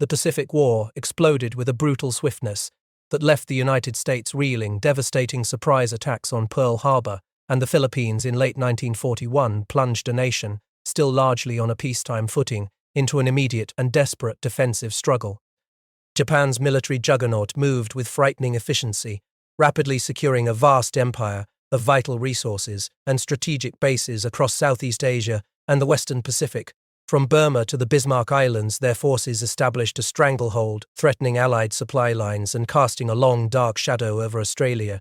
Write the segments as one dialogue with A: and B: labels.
A: the Pacific War exploded with a brutal swiftness that left the United States reeling. Devastating surprise attacks on Pearl Harbor and the Philippines in late 1941 plunged a nation, still largely on a peacetime footing, into an immediate and desperate defensive struggle. Japan's military juggernaut moved with frightening efficiency, rapidly securing a vast empire of vital resources and strategic bases across Southeast Asia and the Western Pacific. From Burma to the Bismarck Islands, their forces established a stranglehold, threatening Allied supply lines and casting a long, dark shadow over Australia.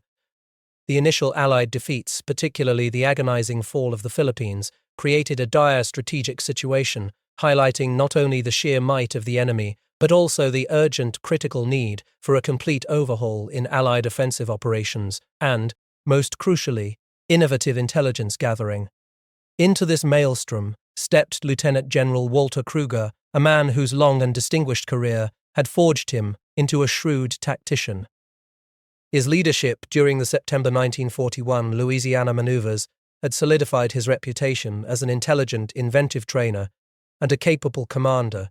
A: The initial Allied defeats, particularly the agonizing fall of the Philippines, created a dire strategic situation, highlighting not only the sheer might of the enemy, but also the urgent, critical need for a complete overhaul in Allied offensive operations and, most crucially, innovative intelligence gathering. Into this maelstrom stepped Lieutenant General Walter Kruger, a man whose long and distinguished career had forged him into a shrewd tactician. His leadership during the September 1941 Louisiana maneuvers had solidified his reputation as an intelligent, inventive trainer and a capable commander.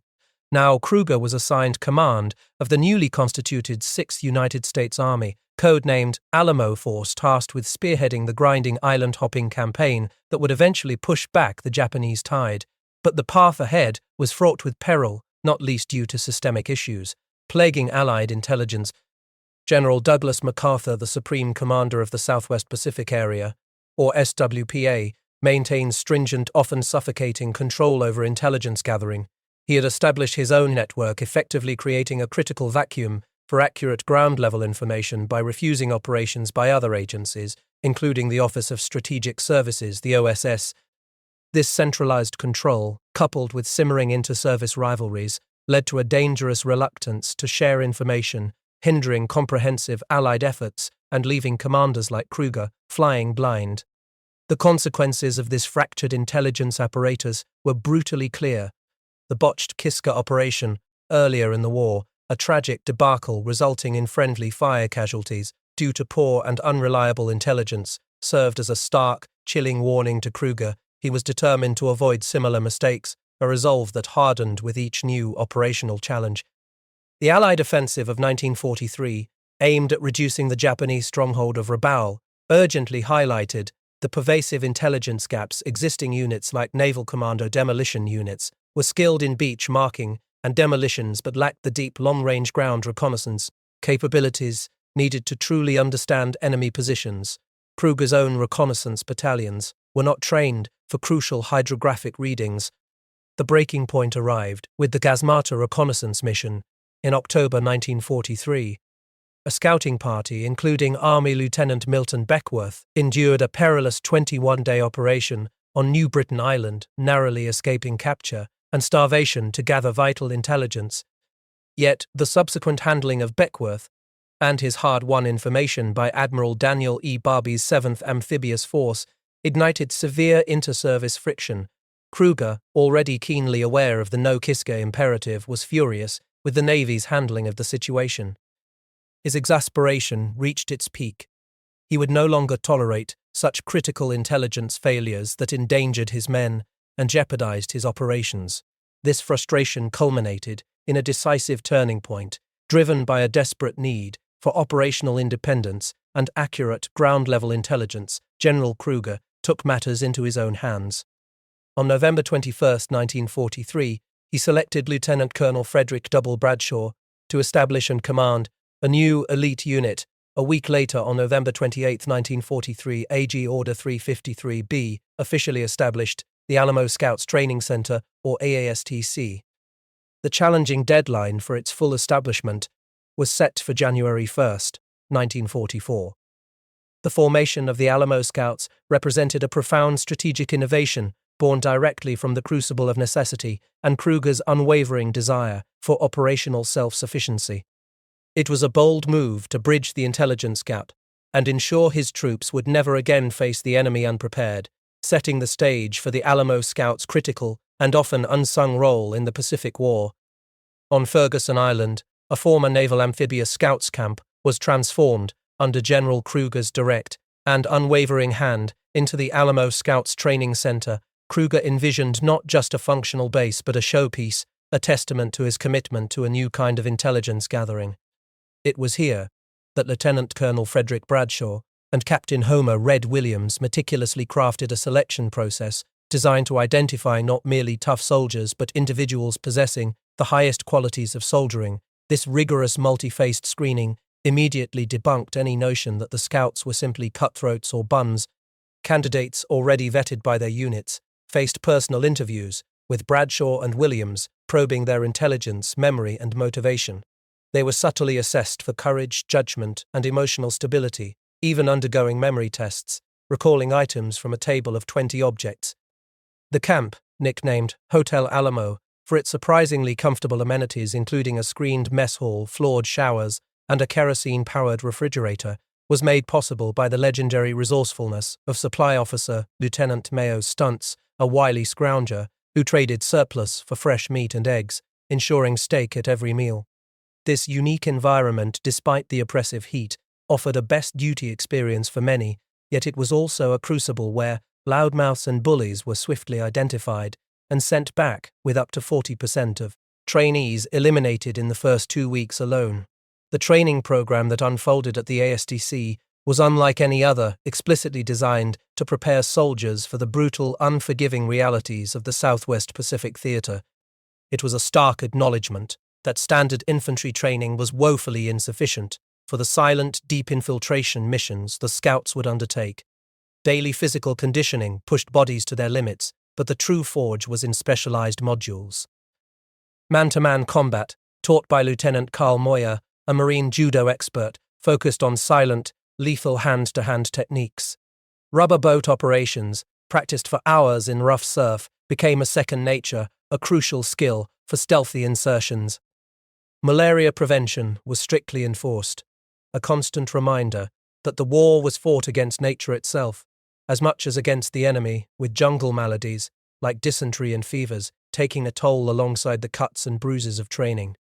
A: Now Kruger was assigned command of the newly constituted 6th United States Army, codenamed Alamo Force, tasked with spearheading the grinding island-hopping campaign that would eventually push back the Japanese tide. But the path ahead was fraught with peril, not least due to systemic issues plaguing Allied intelligence. General Douglas MacArthur, the Supreme Commander of the Southwest Pacific Area, or SWPA, maintained stringent, often suffocating control over intelligence gathering. He had established his own network, effectively creating a critical vacuum for accurate ground-level information by refusing operations by other agencies, including the Office of Strategic Services, the OSS. This centralized control, coupled with simmering inter-service rivalries, led to a dangerous reluctance to share information, hindering comprehensive Allied efforts and leaving commanders like Kruger flying blind. The consequences of this fractured intelligence apparatus were brutally clear. The botched Kiska operation, earlier in the war, a tragic debacle resulting in friendly fire casualties due to poor and unreliable intelligence, served as a stark, chilling warning to Kruger. He was determined to avoid similar mistakes, a resolve that hardened with each new operational challenge. The Allied offensive of 1943, aimed at reducing the Japanese stronghold of Rabaul, urgently highlighted the pervasive intelligence gaps. Existing units like Naval Commando demolition units were skilled in beach marking and demolitions but lacked the deep long-range ground reconnaissance capabilities needed to truly understand enemy positions. Kruger's own reconnaissance battalions were not trained for crucial hydrographic readings. The breaking point arrived with the Gasmata reconnaissance mission in October 1943. A scouting party, including Army Lieutenant Milton Beckworth, endured a perilous 21-day operation on New Britain Island, narrowly escaping capture and starvation to gather vital intelligence. Yet the subsequent handling of Beckworth and his hard-won information by Admiral Daniel E. Barbee's 7th Amphibious Force ignited severe inter-service friction. Kruger, already keenly aware of the no Kiska imperative, was furious with the Navy's handling of the situation. His exasperation reached its peak. He would no longer tolerate such critical intelligence failures that endangered his men and jeopardized his operations. This frustration culminated in a decisive turning point, driven by a desperate need for operational independence and accurate ground-level intelligence. General Kruger took matters into his own hands. On November 21, 1943, he selected Lieutenant Colonel Frederick W. Bradshaw to establish and command a new elite unit. A week later, on November 28, 1943, AG Order 353B officially established the Alamo Scouts Training Center, or AASTC. The challenging deadline for its full establishment was set for January 1, 1944. The formation of the Alamo Scouts represented a profound strategic innovation born directly from the crucible of necessity and Kruger's unwavering desire for operational self-sufficiency. It was a bold move to bridge the intelligence gap and ensure his troops would never again face the enemy unprepared, setting the stage for the Alamo Scouts' critical and often unsung role in the Pacific War. On Ferguson Island, a former naval amphibious scouts camp was transformed under General Kruger's direct and unwavering hand into the Alamo Scouts Training Center. Kruger envisioned not just a functional base but a showpiece, a testament to his commitment to a new kind of intelligence gathering. It was here that Lieutenant Colonel Frederick Bradshaw and Captain Homer Red Williams meticulously crafted a selection process designed to identify not merely tough soldiers but individuals possessing the highest qualities of soldiering. This rigorous multi-faced screening immediately debunked any notion that the Scouts were simply cutthroats or bums. Candidates already vetted by their units faced personal interviews, with Bradshaw and Williams probing their intelligence, memory, and motivation. They were subtly assessed for courage, judgment, and emotional stability, even undergoing memory tests, recalling items from a table of 20 objects. The camp, nicknamed Hotel Alamo, for its surprisingly comfortable amenities including a screened mess hall, floored showers, and a kerosene-powered refrigerator, was made possible by the legendary resourcefulness of Supply Officer Lieutenant Mayo Stuntz, a wily scrounger who traded surplus for fresh meat and eggs, ensuring steak at every meal. This unique environment, despite the oppressive heat, offered a best duty experience for many, yet it was also a crucible where loudmouths and bullies were swiftly identified and sent back, with up to 40% of trainees eliminated in the first 2 weeks alone. The training program that unfolded at the ASTC was unlike any other, explicitly designed to prepare soldiers for the brutal, unforgiving realities of the Southwest Pacific Theater. It was a stark acknowledgement that standard infantry training was woefully insufficient for the silent, deep infiltration missions the Scouts would undertake. Daily physical conditioning pushed bodies to their limits, but the true forge was in specialized modules. Man-to-man combat, taught by Lieutenant Carl Moyer, a Marine judo expert, focused on silent, lethal hand-to-hand techniques. Rubber boat operations, practiced for hours in rough surf, became a second nature, a crucial skill for stealthy insertions. Malaria prevention was strictly enforced, a constant reminder that the war was fought against nature itself, as much as against the enemy, with jungle maladies, like dysentery and fevers, taking a toll alongside the cuts and bruises of training.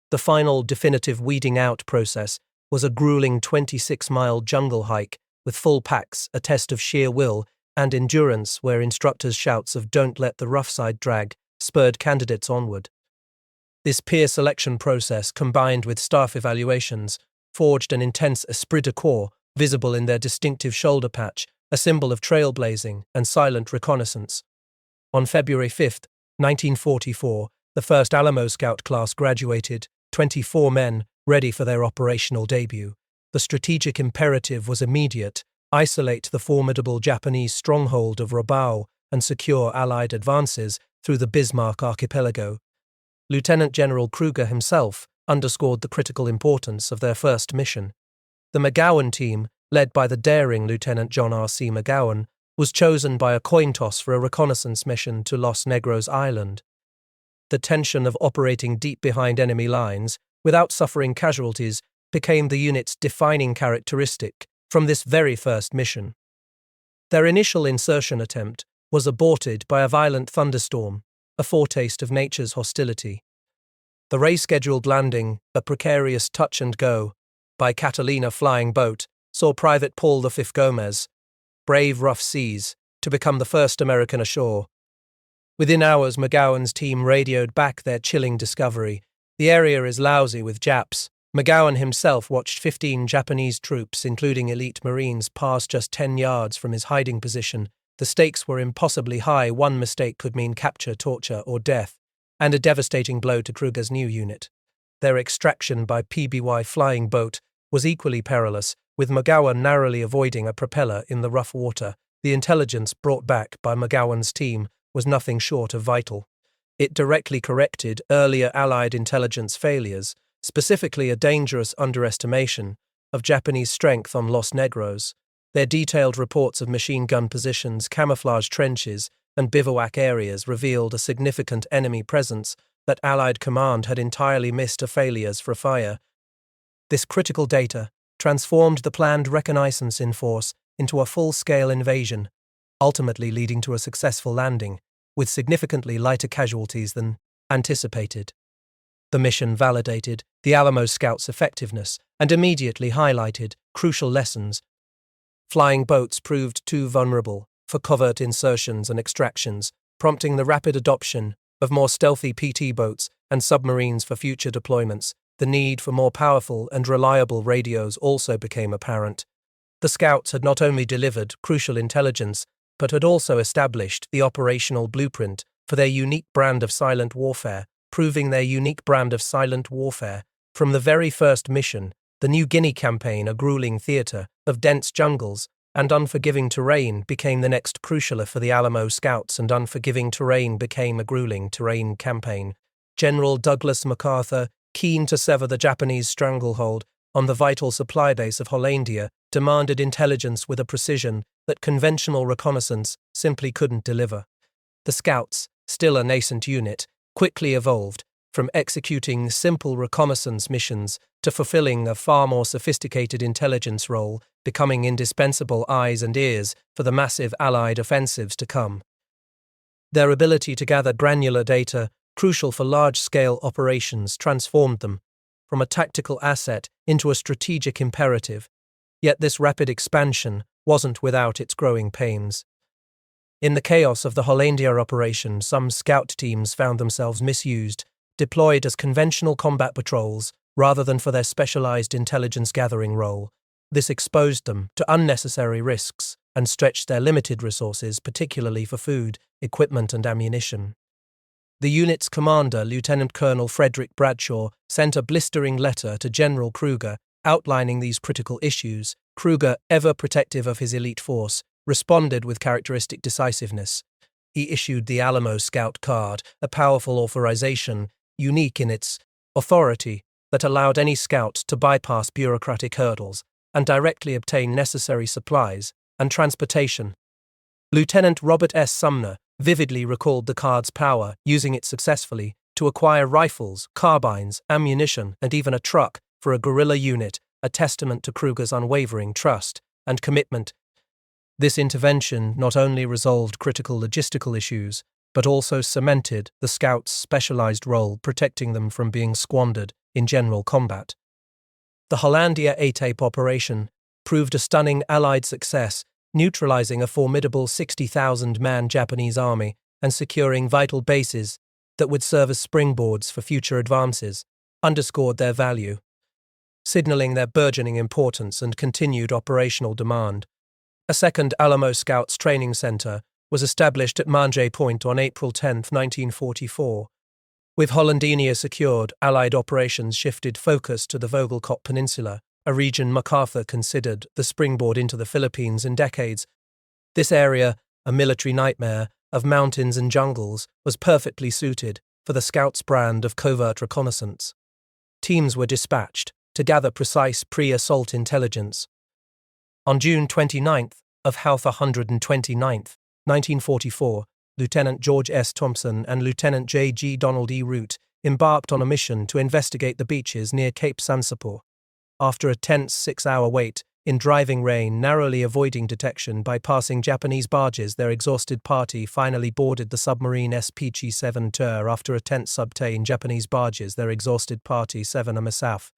A: The final definitive weeding out process was a grueling 26-mile jungle hike with full packs, a test of sheer will and endurance where instructors' shouts of "don't let the rough side drag" spurred candidates onward. This peer selection process, combined with staff evaluations, forged an intense esprit de corps visible in their distinctive shoulder patch, a symbol of trailblazing and silent reconnaissance. On February 5, 1944, the first Alamo Scout class graduated, 24 men ready for their operational debut. The strategic imperative was immediate: isolate the formidable Japanese stronghold of Rabaul and secure Allied advances through the Bismarck archipelago. Lieutenant General Kruger himself underscored the critical importance of their first mission. The McGowan team, led by the daring Lieutenant John R.C. McGowan, was chosen by a coin toss for a reconnaissance mission to Los Negros Island. The tension of operating deep behind enemy lines, without suffering casualties, became the unit's defining characteristic from this very first mission. Their initial insertion attempt was aborted by a violent thunderstorm, a foretaste of nature's hostility. The rescheduled landing, a precarious touch-and-go, by Catalina flying boat, saw Private Paul V. Gomez brave rough seas to become the first American ashore. Within hours, McGowan's team radioed back their chilling discovery: "The area is lousy with Japs." McGowan himself watched 15 Japanese troops, including elite Marines, pass just 10 yards from his hiding position. The stakes were impossibly high. One mistake could mean capture, torture, or death, and a devastating blow to Kruger's new unit. Their extraction by PBY flying boat was equally perilous, with McGowan narrowly avoiding a propeller in the rough water. The intelligence brought back by McGowan's team was nothing short of vital. It directly corrected earlier Allied intelligence failures, specifically a dangerous underestimation of Japanese strength on Los Negros. Their detailed reports of machine gun positions, camouflage trenches, and bivouac areas revealed a significant enemy presence that Allied command had entirely missed. Failures for fire. This critical data transformed the planned reconnaissance in force into a full-scale invasion, ultimately leading to a successful landing, with significantly lighter casualties than anticipated. The mission validated the Alamo Scouts' effectiveness and immediately highlighted crucial lessons. Flying boats proved too vulnerable for covert insertions and extractions, prompting the rapid adoption of more stealthy PT boats and submarines for future deployments, the need for more powerful and reliable radios also became apparent. The Scouts had not only delivered crucial intelligence, but had also established the operational blueprint for their unique brand of silent warfare, proving their unique brand of silent warfare. From the very first mission, the New Guinea campaign, a grueling theatre of dense jungles and unforgiving terrain, became the next crucial for the Alamo Scouts, and unforgiving terrain became a grueling terrain campaign. General Douglas MacArthur, keen to sever the Japanese stranglehold on the vital supply base of Hollandia, demanded intelligence with a precision that conventional reconnaissance simply couldn't deliver. The Scouts, still a nascent unit, quickly evolved from executing simple reconnaissance missions to fulfilling a far more sophisticated intelligence role, becoming indispensable eyes and ears for the massive Allied offensives to come. Their ability to gather granular data, crucial for large-scale operations, transformed them from a tactical asset into a strategic imperative. Yet this rapid expansion wasn't without its growing pains. In the chaos of the Hollandia operation, some scout teams found themselves misused, deployed as conventional combat patrols rather than for their specialized intelligence-gathering role. This exposed them to unnecessary risks and stretched their limited resources, particularly for food, equipment, and ammunition. The unit's commander, Lieutenant Colonel Frederick Bradshaw, sent a blistering letter to General Kruger outlining these critical issues. Kruger, ever protective of his elite force, responded with characteristic decisiveness. He issued the Alamo Scout card, a powerful authorization, unique in its authority, that allowed any scout to bypass bureaucratic hurdles and directly obtain necessary supplies and transportation. Lieutenant Robert S. Sumner vividly recalled the card's power, using it successfully to acquire rifles, carbines, ammunition, and even a truck for a guerrilla unit, a testament to Kruger's unwavering trust and commitment. This intervention not only resolved critical logistical issues, but also cemented the Scouts' specialized role, protecting them from being squandered in general combat. The Hollandia ATAPE operation proved a stunning Allied success, neutralizing a formidable 60,000-man Japanese army and securing vital bases that would serve as springboards for future advances, underscored their value, signaling their burgeoning importance and continued operational demand. A second Alamo Scouts training center was established at Manje Point on April 10, 1944. With Hollandia secured, Allied operations shifted focus to the Vogelkop Peninsula, a region MacArthur considered the springboard into the Philippines in decades. This area, a military nightmare of mountains and jungles, was perfectly suited for the Scouts' brand of covert reconnaissance. Teams were dispatched to gather precise pre-assault intelligence. On June 29th of Houth 129th, 1944, Lieutenant George S. Thompson and Lieutenant J. G. Donald E. Root embarked on a mission to investigate the beaches near Cape Sansepor. After a tense 6-hour wait, in driving rain, narrowly avoiding detection by passing Japanese barges, their exhausted party finally boarded the submarine SPG-7 Ter. After a tense subtay in Japanese barges, their exhausted party 7 Amasaf.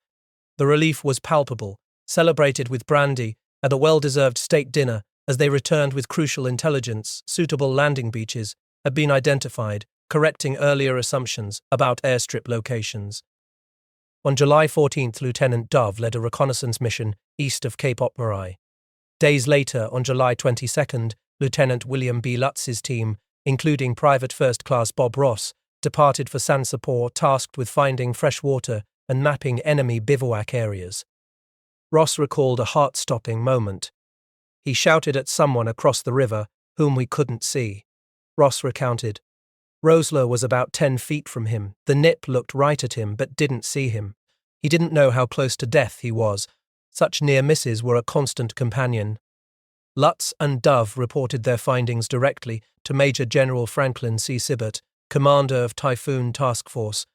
A: The relief was palpable, celebrated with brandy and a well-deserved state dinner as they returned with crucial intelligence. Suitable landing beaches had been identified, correcting earlier assumptions about airstrip locations. On July 14th, Lieutenant Dove led a reconnaissance mission east of Cape Operae. Days later, on July 22nd, Lieutenant William B. Lutz's team, including Private First Class Bob Ross, departed for Sansepor, tasked with finding fresh water and mapping enemy bivouac areas. Ross recalled a heart-stopping moment. He shouted at someone across the river, whom we couldn't see. Ross recounted. Rosler was about 10 feet from him. The nip looked right at him but didn't see him. He didn't know how close to death he was. Such near misses were a constant companion. Lutz and Dove reported their findings directly to Major General Franklin C. Sibbert, commander of Typhoon Task Force.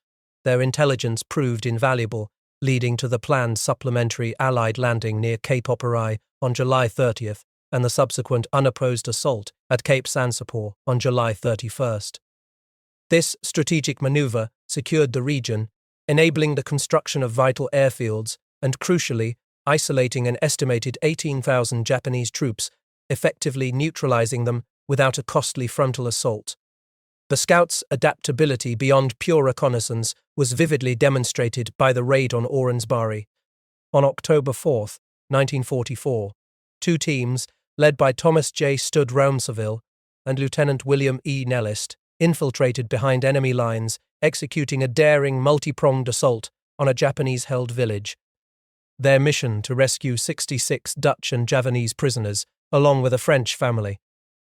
A: Their intelligence proved invaluable, leading to the planned supplementary Allied landing near Cape Operae on July 30th and the subsequent unopposed assault at Cape Sansepor on July 31st. This strategic maneuver secured the region, enabling the construction of vital airfields and, crucially, isolating an estimated 18,000 Japanese troops, effectively neutralizing them without a costly frontal assault. The Scouts' adaptability beyond pure reconnaissance was vividly demonstrated by the raid on Orinsbari. On October 4, 1944, two teams, led by Thomas J. Stud Roumseville and Lieutenant William E. Nellist, infiltrated behind enemy lines, executing a daring multi-pronged assault on a Japanese-held village. Their mission to rescue 66 Dutch and Javanese prisoners, along with a French family.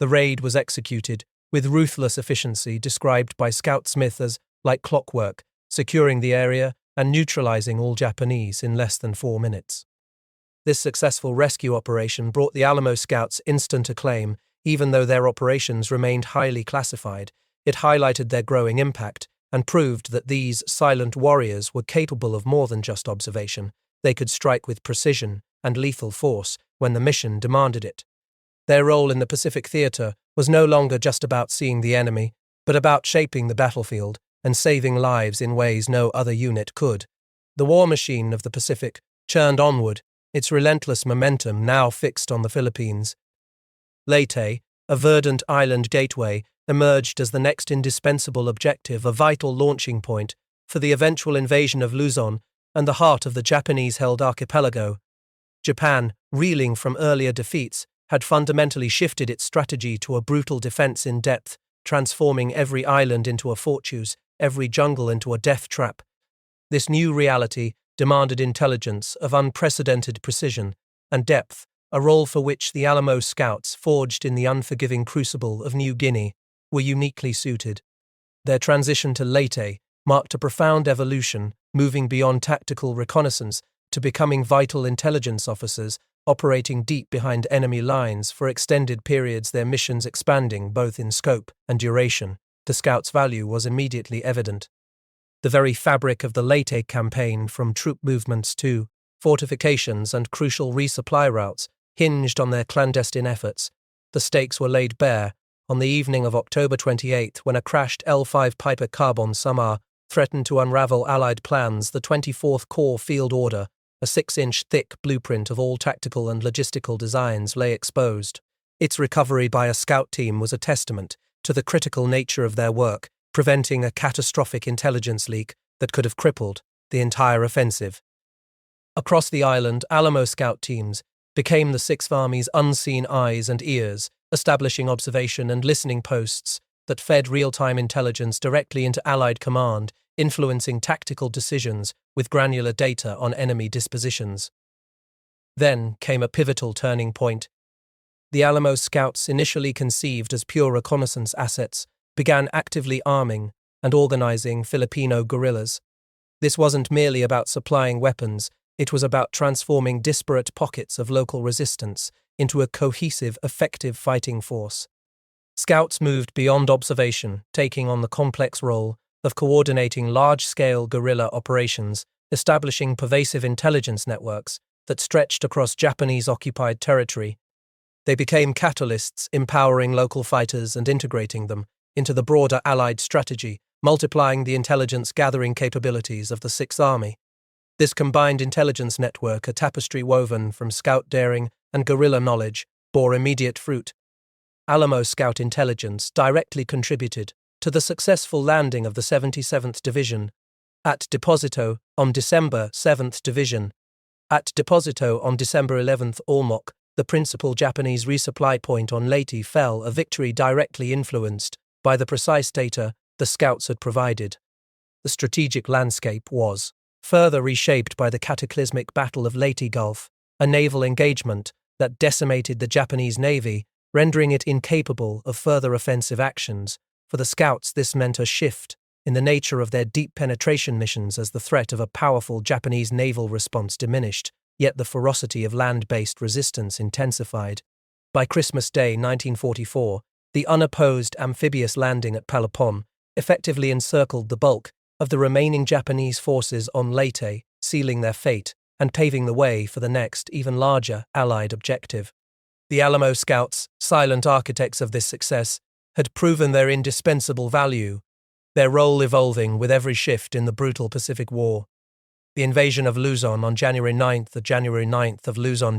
A: The raid was executed with ruthless efficiency described by Scout Smith as like clockwork, securing the area and neutralizing all Japanese in less than 4 minutes. This successful rescue operation brought the Alamo Scouts instant acclaim, even though their operations remained highly classified. It highlighted their growing impact and proved that these silent warriors were capable of more than just observation. They could strike with precision and lethal force when the mission demanded it. Their role in the Pacific Theater was no longer just about seeing the enemy, but about shaping the battlefield and saving lives in ways no other unit could. The war machine of the Pacific churned onward, its relentless momentum now fixed on the Philippines. Leyte, a verdant island gateway, emerged as the next indispensable objective, a vital launching point for the eventual invasion of Luzon and the heart of the Japanese-held archipelago. Japan, reeling from earlier defeats, had fundamentally shifted its strategy to a brutal defense in depth, transforming every island into a fortress, every jungle into a death trap. This new reality demanded intelligence of unprecedented precision and depth, a role for which the Alamo Scouts, forged in the unforgiving crucible of New Guinea, were uniquely suited. Their transition to Leyte marked a profound evolution, moving beyond tactical reconnaissance to becoming vital intelligence officers, operating deep behind enemy lines for extended periods, their missions expanding both in scope and duration. The Scouts' value was immediately evident. The very fabric of the Leyte campaign, from troop movements to fortifications and crucial resupply routes, hinged on their clandestine efforts. The stakes were laid bare on the evening of October 28, when a crashed L-5 Piper Carbon Samar threatened to unravel Allied plans. The 24th Corps Field Order, a 6-inch thick blueprint of all tactical and logistical designs, lay exposed. Its recovery by a scout team was a testament to the critical nature of their work, preventing a catastrophic intelligence leak that could have crippled the entire offensive. Across the island, Alamo Scout teams became the Sixth Army's unseen eyes and ears, establishing observation and listening posts that fed real-time intelligence directly into Allied command, influencing tactical decisions with granular data on enemy dispositions. Then came a pivotal turning point. The Alamo Scouts, initially conceived as pure reconnaissance assets, began actively arming and organizing Filipino guerrillas. This wasn't merely about supplying weapons, it was about transforming disparate pockets of local resistance into a cohesive, effective fighting force. Scouts moved beyond observation, taking on the complex role of coordinating large-scale guerrilla operations, establishing pervasive intelligence networks that stretched across Japanese-occupied territory. They became catalysts, empowering local fighters and integrating them into the broader Allied strategy, multiplying the intelligence-gathering capabilities of the Sixth Army. This combined intelligence network, a tapestry woven from scout daring and guerrilla knowledge, bore immediate fruit. Alamo Scout intelligence directly contributed to the successful landing of the 77th Division at Deposito on December 7th Division. At Deposito on December 11th, Ormoc, the principal Japanese resupply point on Leyte, fell, a victory directly influenced by the precise data the Scouts had provided. The strategic landscape was further reshaped by the cataclysmic Battle of Leyte Gulf, a naval engagement that decimated the Japanese Navy, rendering it incapable of further offensive actions. For the Scouts, this meant a shift in the nature of their deep penetration missions as the threat of a powerful Japanese naval response diminished, yet the ferocity of land-based resistance intensified. By Christmas Day 1944, the unopposed amphibious landing at Palapon effectively encircled the bulk of the remaining Japanese forces on Leyte, sealing their fate and paving the way for the next, even larger, Allied objective. The Alamo Scouts, silent architects of this success, had proven their indispensable value, their role evolving with every shift in the brutal Pacific War. The invasion of Luzon on January 9th, January 9th of Luzon,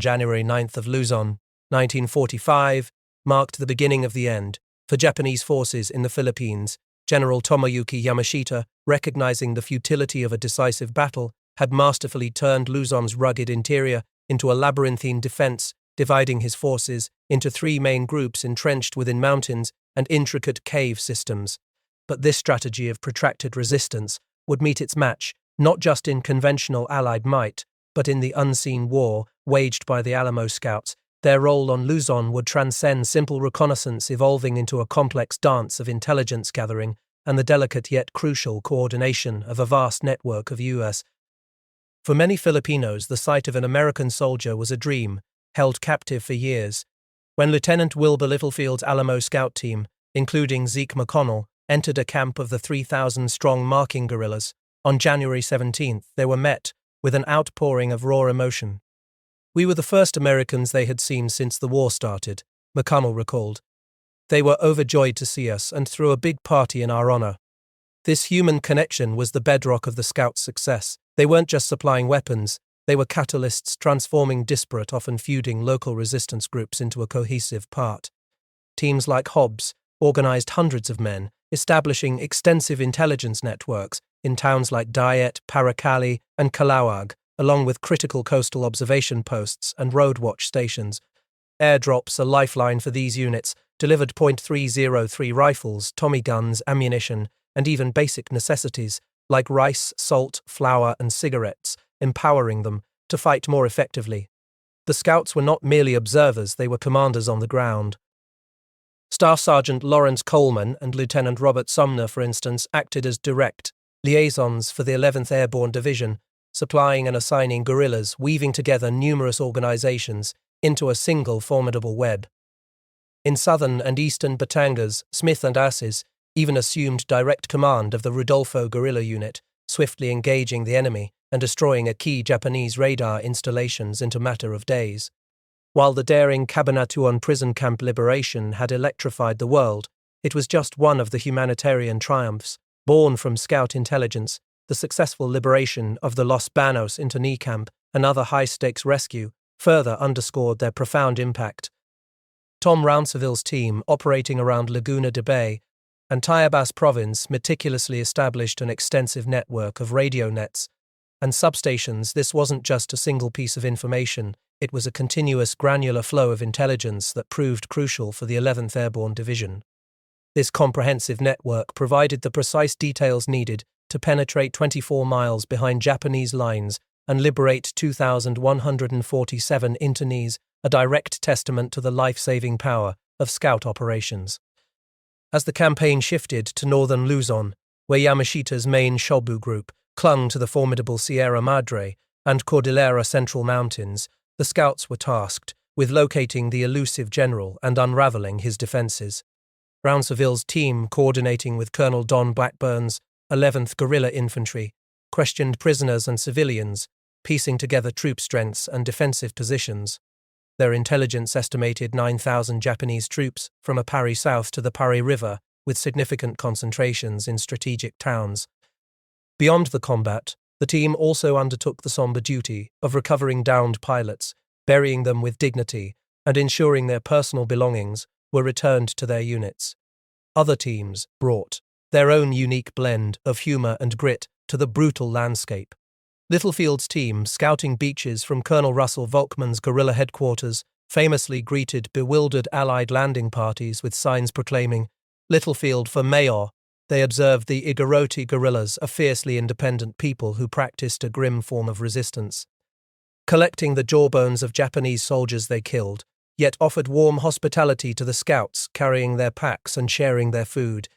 A: 1945, marked the beginning of the end for Japanese forces in the Philippines, General Tomoyuki Yamashita, recognizing the futility of a decisive battle, had masterfully turned Luzon's rugged interior into a labyrinthine defense, dividing his forces into three main groups entrenched within mountains and intricate cave systems. But this strategy of protracted resistance would meet its match not just in conventional Allied might, but in the unseen war waged by the Alamo Scouts. Their role on Luzon would transcend simple reconnaissance, evolving into a complex dance of intelligence gathering and the delicate yet crucial coordination of a vast network of U.S. For many Filipinos, the sight of an American soldier was a dream, held captive for years. When Lieutenant Wilbur Littlefield's Alamo Scout team, including Zeke McConnell, entered a camp of the 3,000-strong marking guerrillas, on January 17th, they were met with an outpouring of raw emotion. "We were the first Americans they had seen since the war started," McConnell recalled. "They were overjoyed to see us and threw a big party in our honor." This human connection was the bedrock of the Scouts' success. They weren't just supplying weapons, they were catalysts transforming disparate, often feuding local resistance groups into a cohesive part. Teams like Hobbs organized hundreds of men, establishing extensive intelligence networks in towns like Dayet, Paracali, and Calauag, along with critical coastal observation posts and road watch stations. Airdrops, a lifeline for these units, delivered .303 rifles, Tommy guns, ammunition, and even basic necessities like rice, salt, flour, and cigarettes, empowering them to fight more effectively. The Scouts were not merely observers, they were commanders on the ground. Staff Sergeant Lawrence Coleman and Lieutenant Robert Sumner, for instance, acted as direct liaisons for the 11th Airborne Division, supplying and assigning guerrillas, weaving together numerous organizations into a single formidable web. In southern and eastern Batangas, Smith and Assis even assumed direct command of the Rudolfo guerrilla unit, swiftly engaging the enemy and destroying a key Japanese radar installations in a matter of days. While the daring Cabanatuan prison camp liberation had electrified the world, it was just one of the humanitarian triumphs. Born from Scout intelligence, the successful liberation of the Los Banos internee camp, another high-stakes rescue, further underscored their profound impact. Tom Rounceville's team, operating around Laguna de Bay and Tayabas province, meticulously established an extensive network of radio nets and substations. This wasn't just a single piece of information, it was a continuous granular flow of intelligence that proved crucial for the 11th Airborne Division. This comprehensive network provided the precise details needed to penetrate 24 miles behind Japanese lines and liberate 2,147 internees, a direct testament to the life-saving power of Scout operations. As the campaign shifted to northern Luzon, where Yamashita's main Shobu group clung to the formidable Sierra Madre and Cordillera Central Mountains, the Scouts were tasked with locating the elusive general and unraveling his defenses. Rounceville's team, coordinating with Colonel Don Blackburn's 11th Guerrilla Infantry, questioned prisoners and civilians, piecing together troop strengths and defensive positions. Their intelligence estimated 9,000 Japanese troops from Apari south to the Pari River, with significant concentrations in strategic towns. Beyond the combat, the team also undertook the somber duty of recovering downed pilots, burying them with dignity, and ensuring their personal belongings were returned to their units. Other teams brought their own unique blend of humor and grit to the brutal landscape. Littlefield's team, scouting beaches from Colonel Russell Volkmann's guerrilla headquarters, famously greeted bewildered Allied landing parties with signs proclaiming, "Littlefield for Mayor." They observed the Igoroti guerrillas, a fiercely independent people who practiced a grim form of resistance. Collecting the jawbones of Japanese soldiers they killed, yet offered warm hospitality to the Scouts, carrying their packs and sharing their food.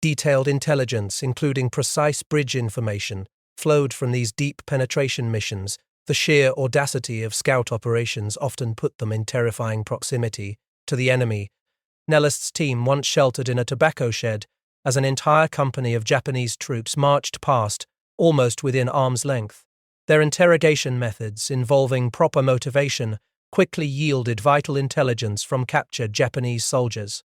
A: Detailed intelligence, including precise bridge information, flowed from these deep penetration missions. The sheer audacity of Scout operations often put them in terrifying proximity to the enemy. Nellist's team once sheltered in a tobacco shed as an entire company of Japanese troops marched past, almost within arm's length. Their interrogation methods, involving proper motivation, quickly yielded vital intelligence from captured Japanese soldiers.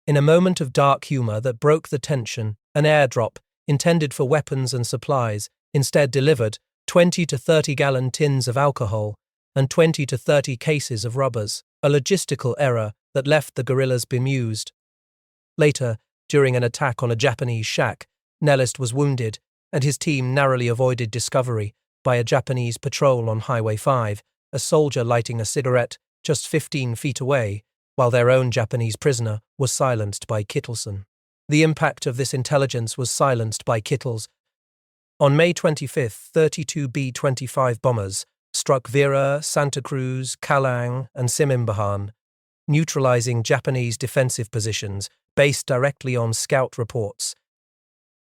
A: In a moment of dark humor that broke the tension, an airdrop, intended for weapons and supplies, instead delivered 20 to 30-gallon tins of alcohol and 20 to 30 cases of rubbers, a logistical error that left the guerrillas bemused. Later, During an attack on a Japanese shack, Nellist was wounded, and his team narrowly avoided discovery by a Japanese patrol on Highway 5, a soldier lighting a cigarette just 15 feet away, while their own Japanese prisoner was silenced by Kittleson. The impact of this intelligence was silenced by Kittles. On May 25, 32 B-25 bombers struck Vera, Santa Cruz, Calang, and Simimbahan, neutralizing Japanese defensive positions based directly on scout reports.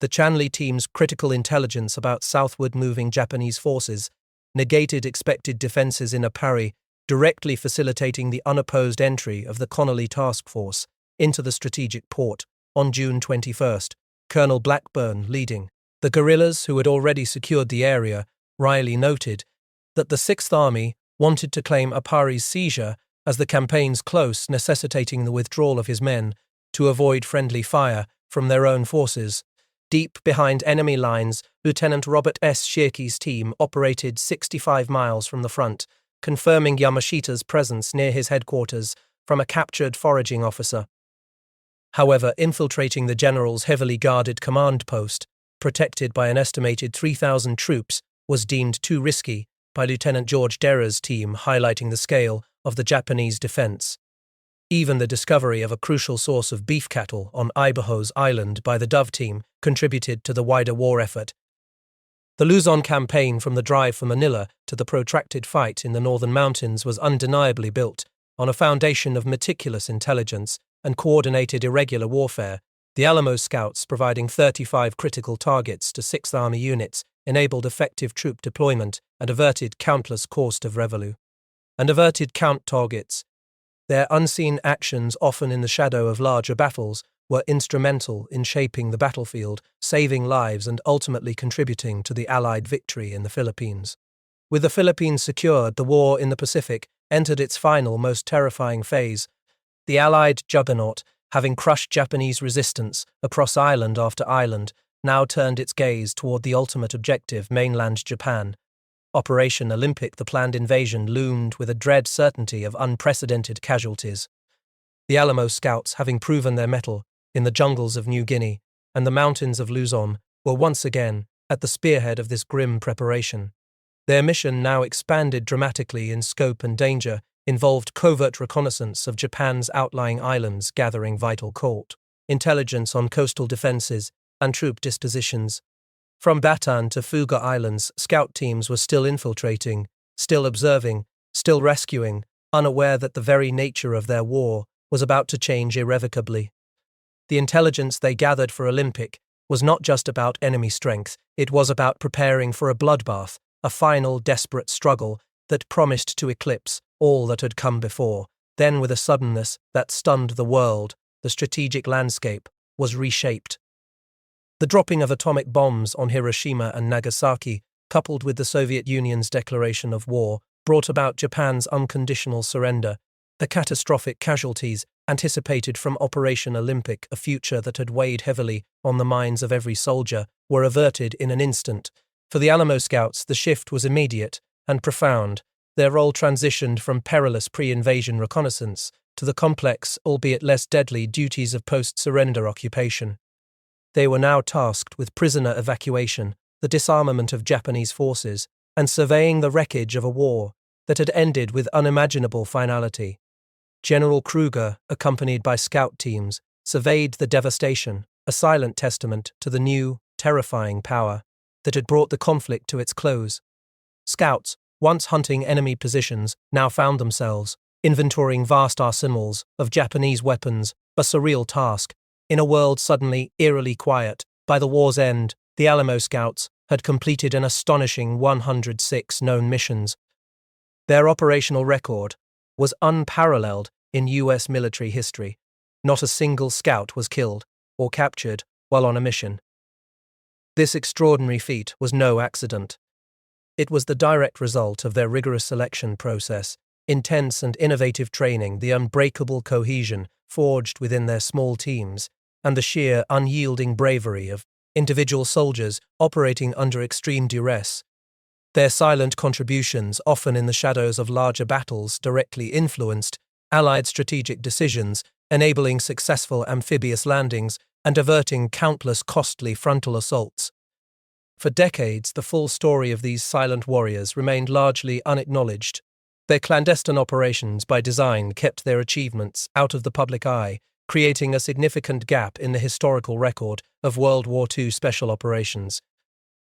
A: The Chanli team's critical intelligence about southward moving Japanese forces negated expected defenses in Apari, directly facilitating the unopposed entry of the Connolly Task Force into the strategic port on June 21, Colonel Blackburn leading. The guerrillas, who had already secured the area, wryly noted that the Sixth Army wanted to claim Apari's seizure as the campaign's close, necessitating the withdrawal of his men to avoid friendly fire from their own forces. Deep behind enemy lines, Lieutenant Robert S. Shirky's team operated 65 miles from the front, confirming Yamashita's presence near his headquarters from a captured foraging officer. However, infiltrating the general's heavily guarded command post, protected by an estimated 3,000 troops, was deemed too risky by Lieutenant George Derra's team, highlighting the scale of the Japanese defense. Even the discovery of a crucial source of beef cattle on Iberhos Island by the Dove team contributed to the wider war effort. The Luzon campaign, from the drive from Manila to the protracted fight in the northern mountains, was undeniably built on a foundation of meticulous intelligence and coordinated irregular warfare. The Alamo Scouts, providing 35 critical targets to Sixth Army units, enabled effective troop deployment and averted countless cost of revenue. And averted count targets. Their unseen actions, often in the shadow of larger battles, were instrumental in shaping the battlefield, saving lives and ultimately contributing to the Allied victory in the Philippines. With the Philippines secured, the war in the Pacific entered its final, most terrifying phase. The Allied juggernaut, having crushed Japanese resistance across island after island, now turned its gaze toward the ultimate objective, mainland Japan. Operation Olympic, the planned invasion, loomed with a dread certainty of unprecedented casualties. The Alamo Scouts, having proven their mettle in the jungles of New Guinea and the mountains of Luzon, were once again at the spearhead of this grim preparation. Their mission, now expanded dramatically in scope and danger, involved covert reconnaissance of Japan's outlying islands, gathering vital intelligence on coastal defenses and troop dispositions. From Bataan to Fuga Islands, scout teams were still infiltrating, still observing, still rescuing, unaware that the very nature of their war was about to change irrevocably. The intelligence they gathered for Olympic was not just about enemy strength, it was about preparing for a bloodbath, a final desperate struggle that promised to eclipse all that had come before. Then, with a suddenness that stunned the world, the strategic landscape was reshaped. The dropping of atomic bombs on Hiroshima and Nagasaki, coupled with the Soviet Union's declaration of war, brought about Japan's unconditional surrender. The catastrophic casualties anticipated from Operation Olympic, a future that had weighed heavily on the minds of every soldier, were averted in an instant. For the Alamo Scouts, the shift was immediate and profound. Their role transitioned from perilous pre-invasion reconnaissance to the complex, albeit less deadly, duties of post-surrender occupation. They were now tasked with prisoner evacuation, the disarmament of Japanese forces, and surveying the wreckage of a war that had ended with unimaginable finality. General Kruger, accompanied by scout teams, surveyed the devastation, a silent testament to the new, terrifying power that had brought the conflict to its close. Scouts, once hunting enemy positions, now found themselves inventorying vast arsenals of Japanese weapons, a surreal task. In a world suddenly eerily quiet, by the war's end, the Alamo Scouts had completed an astonishing 106 known missions. Their operational record was unparalleled in U.S. military history. Not a single scout was killed or captured while on a mission. This extraordinary feat was no accident. It was the direct result of their rigorous selection process, intense and innovative training, the unbreakable cohesion forged within their small teams, and the sheer, unyielding bravery of individual soldiers operating under extreme duress. Their silent contributions, often in the shadows of larger battles, directly influenced Allied strategic decisions, enabling successful amphibious landings, and averting countless costly frontal assaults. For decades, the full story of these silent warriors remained largely unacknowledged. Their clandestine operations, by design, kept their achievements out of the public eye, creating a significant gap in the historical record of World War II special operations.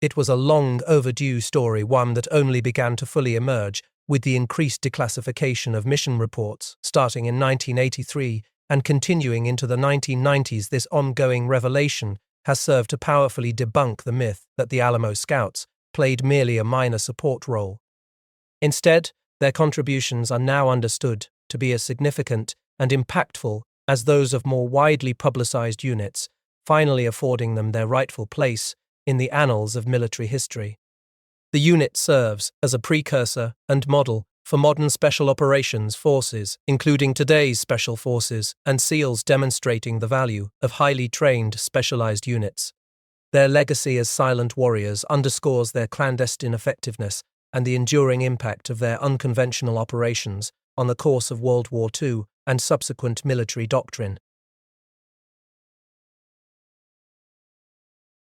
A: It was a long overdue story, one that only began to fully emerge with the increased declassification of mission reports starting in 1983 and continuing into the 1990s. This ongoing revelation has served to powerfully debunk the myth that the Alamo Scouts played merely a minor support role. Instead, their contributions are now understood to be as significant and impactful as those of more widely publicized units, finally affording them their rightful place in the annals of military history. The unit serves as a precursor and model for modern special operations forces, including today's special forces and SEALs, demonstrating the value of highly trained, specialized units. Their legacy as silent warriors underscores their clandestine effectiveness and the enduring impact of their unconventional operations on the course of World War II and subsequent military doctrine.